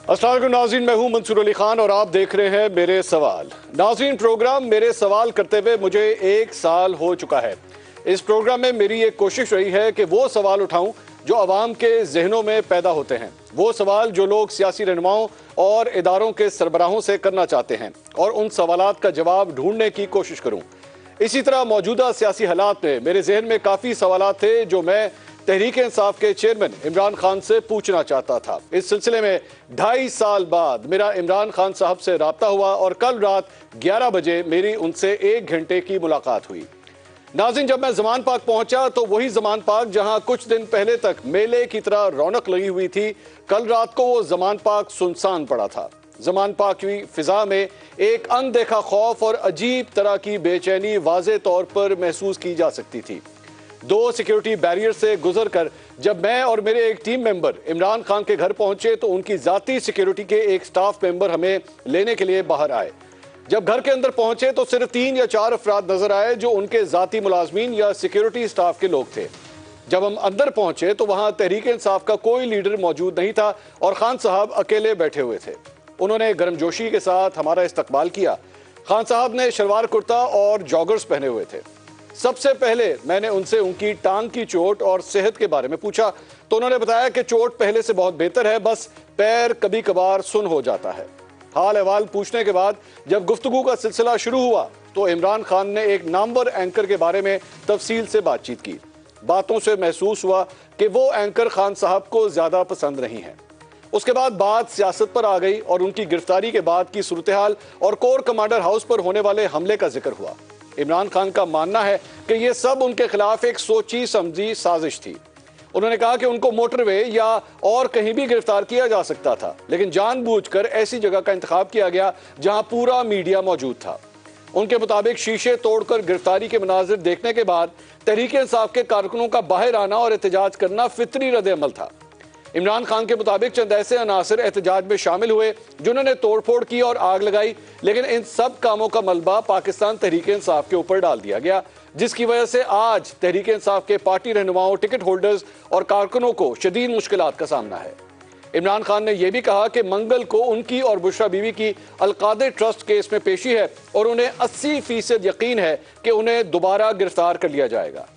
अस्सलाम वालेकुम नाज़रीन, मैं हूं मंसूर अली खान और आप देख रहे हैं मेरे सवाल। नाज़रीन, प्रोग्राम मेरे सवाल करते हुए मुझे 1 साल हो चुका है। इस प्रोग्राम में मेरी एक कोशिश रही है कि वो सवाल उठाऊं जो आवाम के जहनों में पैदा होते हैं, वो सवाल जो लोग सियासी रहनुमाओं और इदारों के सरबराहों से करना चाहते हैं, और उन सवालात का जवाब ढूंढने की कोशिश करूं। इसी तरह मौजूदा सियासी हालात में मेरे जहन में काफ़ी सवालात थे जो मैं तहरीक इंसाफ के चेयरमैन इमरान खान से पूछना चाहता था। इस सिलसिले में 2.5 साल बाद मेरा इमरान खान साहब से राब्ता हुआ और कल रात 11 बजे मेरी उनसे 1 घंटे की मुलाकात हुई। नाज़रीन, जब मैं ज़मान पार्क पहुंचा तो वही ज़मान पार्क जहां कुछ दिन पहले तक मेले की तरह रौनक लगी हुई थी, कल रात को वो ज़मान पार्क सुनसान पड़ा था। ज़मान पार्क की फिजा में एक अनदेखा खौफ और अजीब तरह की बेचैनी वाज़े तौर पर महसूस की जा सकती थी। 2 सिक्योरिटी बैरियर से गुजर कर जब मैं और मेरे एक टीम मेंबर इमरान खान के घर पहुंचे तो उनकी जाती सिक्योरिटी के एक स्टाफ मेंबर हमें लेने के लिए बाहर आए। जब घर के अंदर पहुंचे तो सिर्फ 3 या 4 अफराद नजर आए जो उनके जाती मुलाजमीन या सिक्योरिटी स्टाफ के लोग थे। जब हम अंदर पहुंचे तो वहां तहरीक इंसाफ का कोई लीडर मौजूद नहीं था और खान साहब अकेले बैठे हुए थे। उन्होंने गर्मजोशी के साथ हमारा इस्तकबाल किया। खान साहब ने शलवार कुर्ता और जॉगर्स पहने हुए थे। सबसे पहले मैंने उनसे उनकी टांग की चोट और सेहत के बारे में पूछा तो उन्होंने बताया कि चोट पहले से बहुत बेहतर है, बस पैर कभी कभार सुन हो जाता है। हाल अहवाल पूछने के बाद जब गुफ्तगू का सिलसिला शुरू हुआ तो इमरान खान ने एक नामवर एंकर के बारे में तफसील से बातचीत की। बातों से महसूस हुआ कि वो एंकर खान साहब को ज्यादा पसंद नहीं है। उसके बाद बात सियासत पर आ गई और उनकी गिरफ्तारी के बाद की सूरत हाल और कोर कमांडर हाउस पर होने वाले हमले का जिक्र हुआ। इमरान खान का मानना है कि यह सब उनके खिलाफ एक सोची समझी साजिश थी। उन्होंने कहा कि उनको मोटरवे या और कहीं भी गिरफ्तार किया जा सकता था, लेकिन जानबूझकर ऐसी जगह का इंतखाब किया गया जहां पूरा मीडिया मौजूद था। उनके मुताबिक शीशे तोड़कर गिरफ्तारी के मनाजिर देखने के बाद तहरीक इंसाफ के कारकुनों का बाहर आना और एहतजाज करना फितरी रद्द अमल था। इमरान खान के मुताबिक चंद ऐसे अनासर एहतजाज में शामिल हुए जिन्होंने तोड़फोड़ की और आग लगाई, लेकिन इन सब कामों का मलबा पाकिस्तान तहरीक इंसाफ के ऊपर डाल दिया गया, जिसकी वजह से आज तहरीक इंसाफ के पार्टी रहनुमाओं, टिकट होल्डर्स और कारकुनों को शदीद मुश्किलात का सामना है। इमरान खान ने यह भी कहा कि मंगल को उनकी और बुशरा बीवी की अलकादे ट्रस्ट केस में पेशी है और उन्हें 80% यकीन है कि उन्हें दोबारा गिरफ्तार कर लिया जाएगा।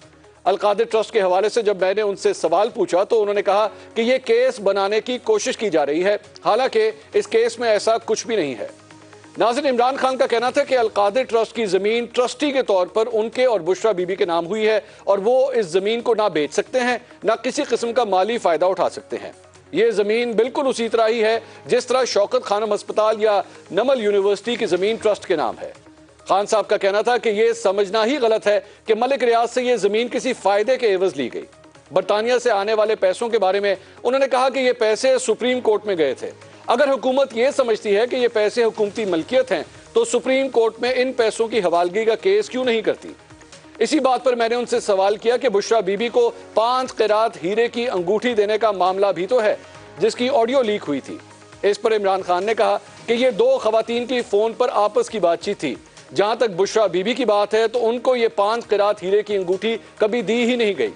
अलकादे ट्रस्ट के हवाले से जब मैंने उनसे सवाल पूछा तो उन्होंने कहा कि यह केस बनाने की कोशिश की जा रही है, हालांकि इस केस में ऐसा कुछ भी नहीं है। नाज़रीन, इमरान खान का कहना था कि अलकादे ट्रस्ट की जमीन ट्रस्टी के तौर पर उनके और बुशरा बीबी के नाम हुई है और वो इस जमीन को ना बेच सकते हैं, ना किसी किस्म का माली फायदा उठा सकते हैं। ये जमीन बिल्कुल उसी तरह ही है जिस तरह शौकत खानम अस्पताल या नमल यूनिवर्सिटी की जमीन ट्रस्ट के नाम है। खान साहब का कहना था कि यह समझना ही गलत है कि मलिक रियाज से यह जमीन किसी फायदे के एवज ली गई। बरतानिया से आने वाले पैसों के बारे में उन्होंने कहा कि ये पैसे सुप्रीम कोर्ट में गए थे। अगर हुकूमत ये समझती है कि ये पैसे हुकूमती मलकियत हैं तो सुप्रीम कोर्ट में इन पैसों की हवालगी का केस क्यों नहीं करती। इसी बात पर मैंने उनसे सवाल किया कि बुशरा बीबी को 5 क़िरात हीरे की अंगूठी देने का मामला भी तो है जिसकी ऑडियो लीक हुई थी। इस पर इमरान खान ने कहा कि ये 2 खवातीन की फोन पर आपस की बातचीत थी। जहां तक बुशरा बीबी की बात है तो उनको ये 5 क़िरात हीरे की अंगूठी कभी दी ही नहीं गई।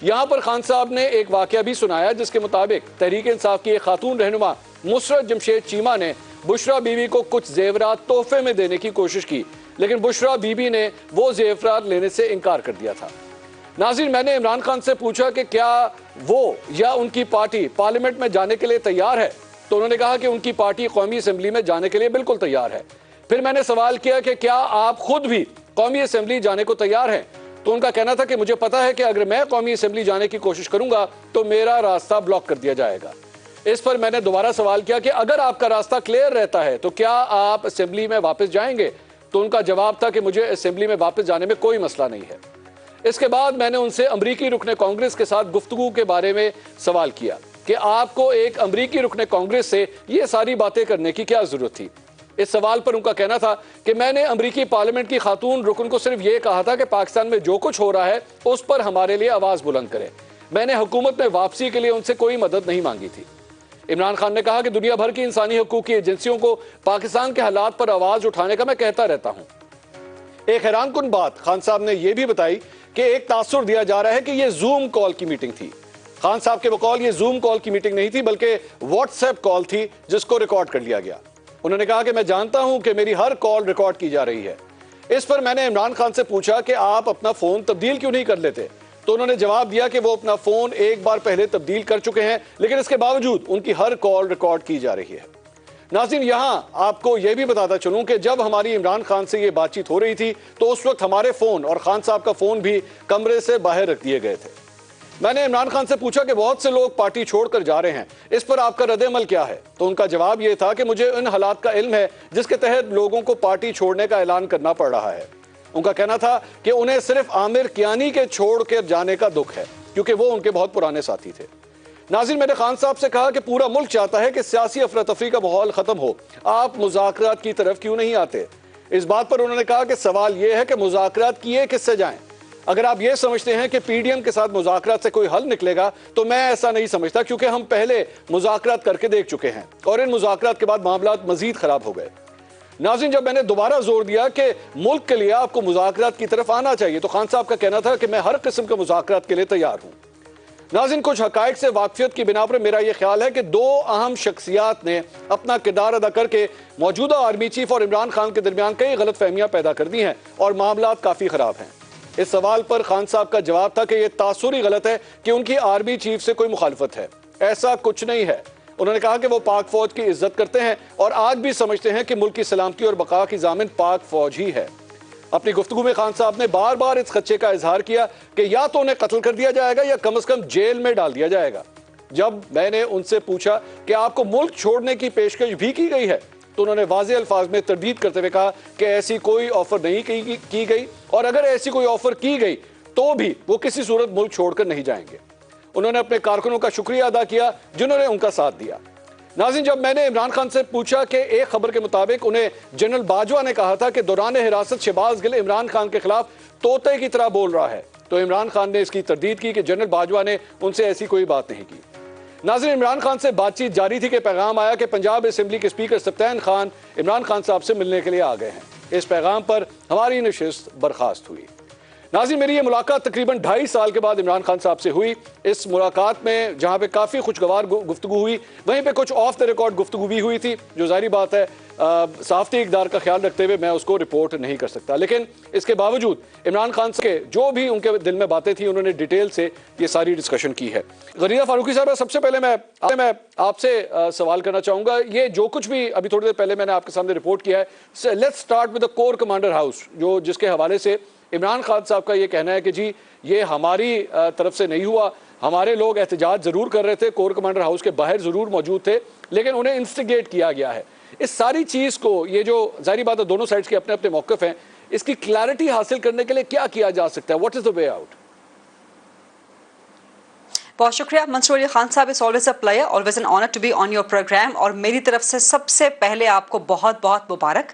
यहां पर खान साहब ने एक वाकया भी सुनाया जिसके मुताबिक तहरीक इंसाफ की एक खातून रहनुमा मुसरत जमशेद चीमा ने बुशरा बीबी को कुछ जेवरात तोहफे में देने की कोशिश की, लेकिन बुशरा बीबी ने वो जेवरात लेने से इनकार कर दिया था। नाज़रीन, मैंने इमरान खान से पूछा कि क्या वो या उनकी पार्टी पार्लियामेंट में जाने के लिए तैयार है, तो उन्होंने कहा कि उनकी पार्टी कौमी असम्बली में जाने के लिए बिल्कुल तैयार है। फिर मैंने सवाल किया कि क्या आप खुद भी कौमी असेंबली जाने को तैयार हैं, तो उनका कहना था कि मुझे पता है कि अगर मैं कौमी असेंबली जाने की कोशिश करूंगा तो मेरा रास्ता ब्लॉक कर दिया जाएगा। इस पर मैंने दोबारा सवाल किया कि अगर आपका रास्ता क्लियर रहता है तो क्या आप असेंबली में वापस जाएंगे, तो उनका जवाब था कि मुझे असेंबली में वापस जाने में कोई मसला नहीं है। इसके बाद मैंने उनसे अमरीकी रुकन कांग्रेस के साथ गुफ्तगू के बारे में सवाल किया कि आपको एक अमरीकी रुकन कांग्रेस से ये सारी बातें करने की क्या जरूरत थी। इस सवाल पर उनका कहना था कि मैंने अमरीकी पार्लियामेंट की खातून रुकन को सिर्फ ये कहा था कि पाकिस्तान में जो कुछ हो रहा है उस पर हमारे लिए आवाज बुलंद करें। मैंने हुकूमत में वापसी के लिए उनसे कोई मदद नहीं मांगी थी। इमरान खान ने कहा कि दुनिया भर की इंसानी हकूक की एजेंसियों को पाकिस्तान के हालात पर आवाज उठाने का मैं कहता रहता हूँ। एक हैरानकुन बात खान साहब ने यह भी बताई कि एक तासुर दिया जा रहा है कि यह जूम कॉल की मीटिंग थी। خان صاحب کے بقول یہ زوم کال کی میٹنگ نہیں تھی بلکہ واٹس ایپ کال تھی جس کو ریکارڈ کر لیا گیا. انہوں نے کہا کہ میں جانتا ہوں کہ میری ہر کال ریکارڈ کی جا رہی ہے. اس پر میں نے عمران خان سے پوچھا کہ آپ اپنا فون تبدیل کیوں نہیں کر لیتے؟ تو انہوں نے جواب دیا کہ وہ اپنا فون ایک بار پہلے تبدیل کر چکے ہیں لیکن اس کے باوجود ان کی ہر کال ریکارڈ کی جا رہی ہے. ناظرین یہاں آپ کو یہ بھی بتاتا چلوں کہ جب ہماری عمران خان سے یہ بات چیت ہو رہی تھی تو اس وقت ہمارے فون اور خان صاحب کا فون بھی کمرے سے باہر رکھ دیے گئے تھے. میں نے عمران خان سے پوچھا کہ بہت سے لوگ پارٹی چھوڑ کر جا رہے ہیں, اس پر آپ کا رد عمل کیا ہے؟ تو ان کا جواب یہ تھا کہ مجھے ان حالات کا علم ہے جس کے تحت لوگوں کو پارٹی چھوڑنے کا اعلان کرنا پڑ رہا ہے. ان کا کہنا تھا کہ انہیں صرف عامر کیانی کے چھوڑ کر جانے کا دکھ ہے کیونکہ وہ ان کے بہت پرانے ساتھی تھے. ناظرین میں نے خان صاحب سے کہا کہ پورا ملک چاہتا ہے کہ سیاسی افراتفری کا ماحول ختم ہو, آپ مذاکرات کی طرف کیوں نہیں آتے؟ اس بات پر انہوں نے کہا کہ سوال یہ ہے کہ مذاکرات کیے کس سے جائیں؟ اگر آپ یہ سمجھتے ہیں کہ پی ڈی ایم کے ساتھ مذاکرات سے کوئی حل نکلے گا تو میں ایسا نہیں سمجھتا, کیونکہ ہم پہلے مذاکرات کر کے دیکھ چکے ہیں اور ان مذاکرات کے بعد معاملات مزید خراب ہو گئے. ناظرین جب میں نے دوبارہ زور دیا کہ ملک کے لیے آپ کو مذاکرات کی طرف آنا چاہیے تو خان صاحب کا کہنا تھا کہ میں ہر قسم کے مذاکرات کے لیے تیار ہوں. ناظرین کچھ حقائق سے واقفیت کی بنا پر میرا یہ خیال ہے کہ دو اہم شخصیات نے اپنا کردار ادا کر کے موجودہ آرمی چیف اور عمران خان کے درمیان کئی غلط فہمیاں پیدا کر دی ہیں اور معاملات کافی خراب ہیں. اس سوال پر خان صاحب کا جواب تھا کہ یہ تاثری غلط ہے کہ ان کی آرمی چیف سے کوئی مخالفت ہے. ایسا کچھ نہیں ہے. انہوں نے کہا کہ وہ پاک فوج کی عزت کرتے ہیں اور آج بھی سمجھتے ہیں کہ ملک کی سلامتی اور بقا کی ضامن پاک فوج ہی ہے. اپنی گفتگو میں خان صاحب نے بار بار اس خدشے کا اظہار کیا کہ یا تو انہیں قتل کر دیا جائے گا یا کم از کم جیل میں ڈال دیا جائے گا. جب میں نے ان سے پوچھا کہ آپ کو ملک چھوڑنے کی پیشکش بھی کی گئی ہے تو انہوں نے واضح الفاظ میں تردید کرتے ہوئے کہا کہ ایسی کوئی آفر نہیں کی گئی اور اگر ایسی کوئی آفر کی گئی تو بھی وہ کسی صورت ملک چھوڑ کر نہیں جائیں گے. انہوں نے اپنے کارکنوں کا شکریہ ادا کیا جنہوں نے ان کا ساتھ دیا. ناظرین جب میں نے عمران خان سے پوچھا کہ ایک خبر کے مطابق انہیں جنرل باجوہ نے کہا تھا کہ دوران حراست شہباز گل عمران خان کے خلاف طوطے کی طرح بول رہا ہے تو عمران خان نے اس کی تردید کی کہ جنرل باجوہ نے ان سے ایسی کوئی بات نہیں کی. ناظرین عمران خان سے بات چیت جاری تھی کہ پیغام آیا کہ پنجاب اسمبلی کے اسپیکر سبطین خان عمران خان صاحب سے ملنے کے لیے آ گئے ہیں. اس پیغام پر ہماری نشست برخاست ہوئی. ناظرین میری یہ ملاقات تقریباً 2.5 سال کے بعد عمران خان صاحب سے ہوئی. اس ملاقات میں جہاں پہ کافی خوشگوار گفتگو ہوئی وہیں پہ کچھ آف دا ریکارڈ گفتگو بھی ہوئی تھی جو ظاہری بات ہے صحافتی اقدار کا خیال رکھتے ہوئے میں اس کو رپورٹ نہیں کر سکتا. لیکن اس کے باوجود عمران خان کے جو بھی ان کے دل میں باتیں تھیں انہوں نے ڈیٹیل سے یہ ساری ڈسکشن کی ہے. غریزہ فاروقی صاحب سب سے پہلے میں آپ سے سوال کرنا چاہوں گا, یہ جو کچھ بھی ابھی تھوڑی دیر پہلے میں نے آپ کے سامنے رپورٹ کیا ہے, let's start with the corps commander house جس کے حوالے سے عمران خان صاحب کا یہ کہنا ہے کہ جی یہ ہماری طرف سے نہیں ہوا, ہمارے لوگ احتجاج ضرور کر رہے تھے, کور کمانڈر ہاؤس کے باہر ضرور موجود تھے لیکن انہیں انسٹیگیٹ کیا گیا ہے. اس ساری چیز کو یہ جو ظاہری بات ہے دونوں سائڈز کے اپنے اپنے موقف ہیں, اس کی کلیئرٹی حاصل کرنے کے لیے کیا کیا جا سکتا ہے؟ What is the way out? بہت شکریہ منصور علی خان صاحب. It's always a pleasure, always an honor to be on your program. اور میری طرف سے سب سے پہلے آپ کو بہت بہت مبارک.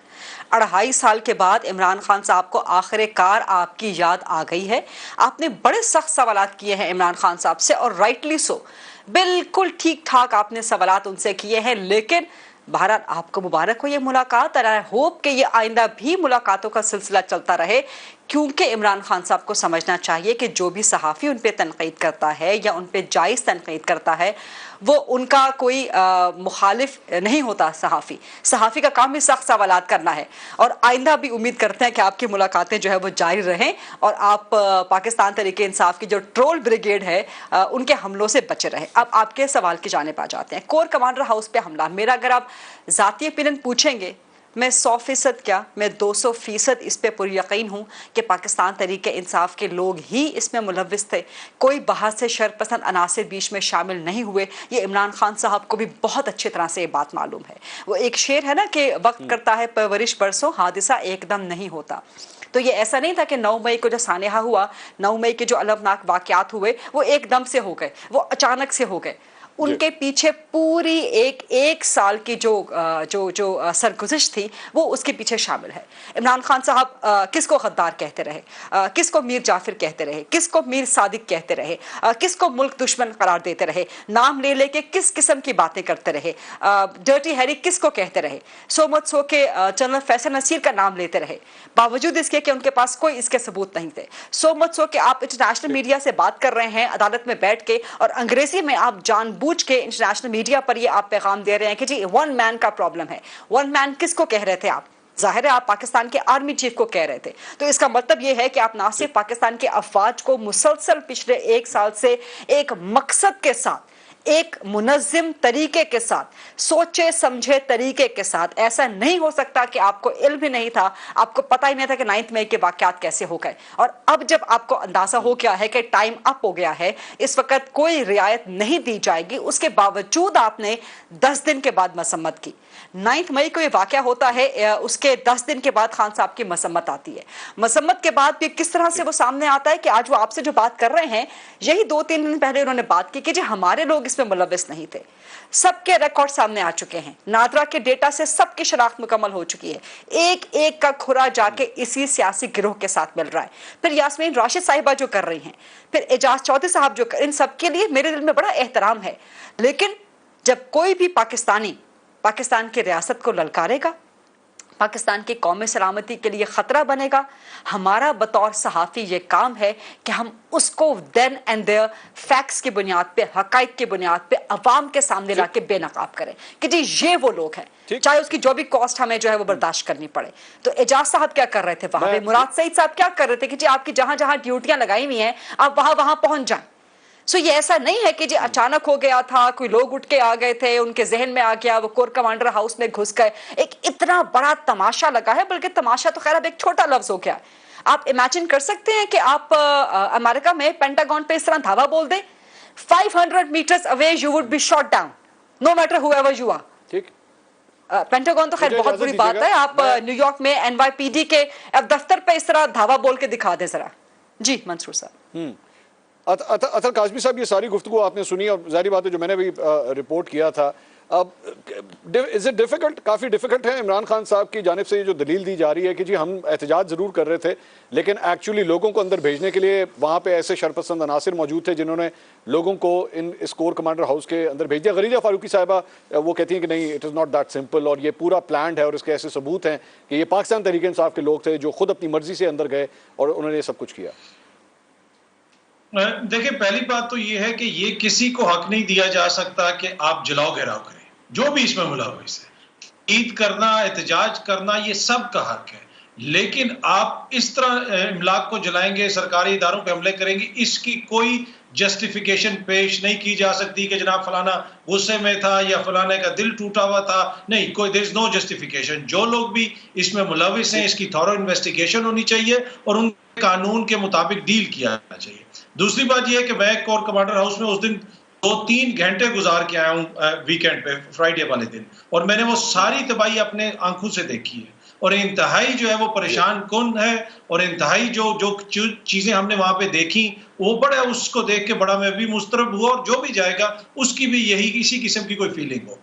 2.5 سال کے بعد عمران خان صاحب کو آخر کار آپ کی یاد آ گئی ہے. آپ نے بڑے سخت سوالات کیے ہیں عمران خان صاحب سے اور رائٹلی سو, بالکل ٹھیک ٹھاک آپ نے سوالات ان سے کیے ہیں. لیکن بہرحال آپ کو مبارک ہو یہ ملاقات اور آئی ہوپ کہ یہ آئندہ بھی ملاقاتوں کا سلسلہ چلتا رہے, کیونکہ عمران خان صاحب کو سمجھنا چاہیے کہ جو بھی صحافی ان پہ تنقید کرتا ہے یا ان پہ جائز تنقید کرتا ہے وہ ان کا کوئی مخالف نہیں ہوتا. صحافی کا کام بھی سخت سوالات کرنا ہے اور آئندہ بھی امید کرتے ہیں کہ آپ کی ملاقاتیں جو ہے وہ جاری رہیں اور آپ پاکستان تحریک انصاف کی جو ٹرول بریگیڈ ہے ان کے حملوں سے بچے رہیں. اب آپ کے سوال کی جانب آ جاتے ہیں. کور کمانڈر ہاؤس پہ حملہ, میرا اگر آپ ذاتی اوپینین پوچھیں گے میں 100% کیا میں 200% اس پہ پر یقین ہوں کہ پاکستان تحریک انصاف کے لوگ ہی اس میں ملوث تھے. کوئی باہر سے شرپسند عناصر بیچ میں شامل نہیں ہوئے. یہ عمران خان صاحب کو بھی بہت اچھی طرح سے یہ بات معلوم ہے. وہ ایک شعر ہے نا کہ وقت کرتا ہے پرورش برسوں, حادثہ ایک دم نہیں ہوتا. تو یہ ایسا نہیں تھا کہ 9 مئی کو جو سانحہ ہوا, 9 مئی کے جو المناک واقعات ہوئے وہ ایک دم سے ہو گئے, وہ اچانک سے ہو گئے. उनके पीछे पूरी एक साल की जो सरगुज़िश थी वो उसके पीछे शामिल है। इमरान खान साहब किसको गद्दार कहते रहे, किसको मीर जाफिर कहते रहे, किसको मीर सादिक कहते रहे, किसको मुल्क दुश्मन करार देते रहे, नाम ले लेके किस किस्म की बातें करते रहे, डर्टी हैरी किसको कहते रहे, सो मच सो के जनरल फैसल नसीर का नाम लेते रहे, बावजूद इसके कि उनके पास कोई इसके सबूत नहीं थे। सो मच सो कि आप इंटरनेशनल मीडिया से बात कर रहे हैं अदालत में बैठ के और अंग्रेजी में आप जानबूझ के इंटरनेशनल मीडिया पर ये आप पैगाम दे रहे हैं कि जी वन मैन का प्रॉब्लम है। वन मैन किसको कह रहे थे आप? जाहिर है आप पाकिस्तान के आर्मी चीफ को कह रहे थे। तो इसका मतलब ये है कि आप ना सिर्फ पाकिस्तान के अफवाज को मुसलसल पिछले एक साल से एक मकसद के साथ, एक मुनज़्ज़म तरीके के साथ, सोचे समझे तरीके के साथ, ऐसा नहीं हो सकता कि आपको इल्म ही नहीं था, आपको पता ही नहीं था कि 9 मई के वाक़यात कैसे हो गए। और अब जब आपको अंदाज़ा हो गया है कि टाइम अप हो गया है, इस वक्त कोई रियायत नहीं दी जाएगी, उसके बावजूद आपने 10 दिन के बाद मसम्मत की। 9 मई को ये वाक़या होता है, उसके 10 दिन के बाद खान साहब की मसम्मत आती है। मसम्मत के बाद भी किस तरह से वो सामने आता है कि आज वो आपसे जो बात कर रहे हैं, यही 2-3 दिन पहले उन्होंने बात की कि जी हमारे लोग इसमें मुलव्विस नहीं थे। सबके रिकॉर्ड सामने आ चुके हैं, नादरा के डेटा से सबकी शनाख्त मुकम्मल हो चुकी है, एक एक का खुरा जाके इसी सियासी गिरोह के साथ मिल रहा है। फिर यास्मीन राशिद साहिबा जो कर रही हैं, फिर एजाज चौधरी साहब जो इन सब के लिए मेरे दिल में बड़ा एहतराम है। लेकिन जब कोई भी पाकिस्तानी पाकिस्तान की रियासत को ललकारेगा, पाकिस्तान की कौमी सलामती के लिए ख़तरा बनेगा, हमारा बतौर सहाफ़ी ये काम है कि हम उसको देन एंड देयर फैक्ट्स की बुनियाद पे, हक़ाइक़ की बुनियाद पे अवाम के सामने ला के बेनकाब करें कि जी ये वो लोग हैं, चाहे उसकी जो भी कॉस्ट हमें जो है वो बर्दाश्त करनी पड़े। तो एजाज साहब क्या कर रहे थे वहाँ पे, मुराद सईद साहब क्या कर रहे थे कि जी आपकी जहाँ जहाँ ड्यूटियाँ लगाई हुई हैं आप वहाँ वहाँ पहुँच जाएं। सो ये ऐसा नहीं है कि जी अचानक हो गया था, कोई लोग उठ के आ गए थे, उनके जहन में आ गया, वो कोर कमांडर हाउस में घुस गए, एक इतना बड़ा तमाशा लगा है। बल्कि तमाशा तो खैर अब एक छोटा लफ्ज हो गया है। आप इमेजिन कर सकते हैं कि आप अमेरिका में पेंटागन पे इस तरह धावा बोल दे, 500 metres away you would be shot down no matter whoever you are. ठीक, पेंटागन तो खैर बहुत बुरी बात है। आप न्यूयॉर्क में NYPD के दफ्तर पे इस तरह धावा बोल के दिखा दे जरा। जी मंसूर साहब। अतर काज़मी साहब, ये सारी गुफ्तगू आपने सुनी और ज़ाहिर बात है जो मैंने भी रिपोर्ट किया था, अब इज़ इट डिफ़िकल्ट, काफ़ी डिफ़िकल्ट है इमरान खान साहब की जानिब से ये जो दलील दी जा रही है कि जी हम एहतजाज ज़रूर कर रहे थे, लेकिन एक्चुअली लोगों को अंदर भेजने के लिए वहाँ पे ऐसे शरपसंद अनासिर मौजूद थे जिन्होंने लोगों को इस कोर कमांडर हाउस के अंदर भेज दिया। गरीजा फारूकी साहिबा वो कहती हैं कि नहीं, it is not that simple और ये पूरा प्लान्ड है और इसके ऐसे सबूत हैं कि ये पाकिस्तान तहरीक इंसाफ के लोग थे जो खुद अपनी मर्जी से अंदर गए और उन्होंने ये सब कुछ किया। देखिए, पहली बात तो ये है कि ये किसी को हक नहीं दिया जा सकता कि आप जलाओ घेराव करें, जो भी इसमें मुलव्विस है। ईद करना, एहतजाज करना, ये सब का हक है, लेकिन आप इस तरह इमलाक को जलाएंगे, सरकारी इदारों पे हमले करेंगे, इसकी कोई जस्टिफिकेशन पेश नहीं की जा सकती कि जनाब फलाना गुस्से में था या फलाने का दिल टूटा हुआ था। नहीं, कोई देयर इज नो जस्टिफिकेशन। जो लोग भी इसमें मुलव्विस हैं, इसकी थॉरो इन्वेस्टिगेशन होनी चाहिए और उन कानून के मुताबिक डील किया जाना चाहिए। दूसरी बात यह है कि मैं कोर कमांडर हाउस में उस दिन 2-3 घंटे गुजार के आया हूँ वीकेंड पे, फ्राइडे वाले दिन, और मैंने वो सारी तबाही अपने आंखों से देखी है और इंतहाई जो है वो परेशान कुन है और इंतहाई जो चीजें हमने वहां पे देखी वो बड़ा, उसको देख के बड़ा मैं भी मुस्तरब हुआ और जो भी जाएगा उसकी भी यही इसी किस्म की कोई फीलिंग हो।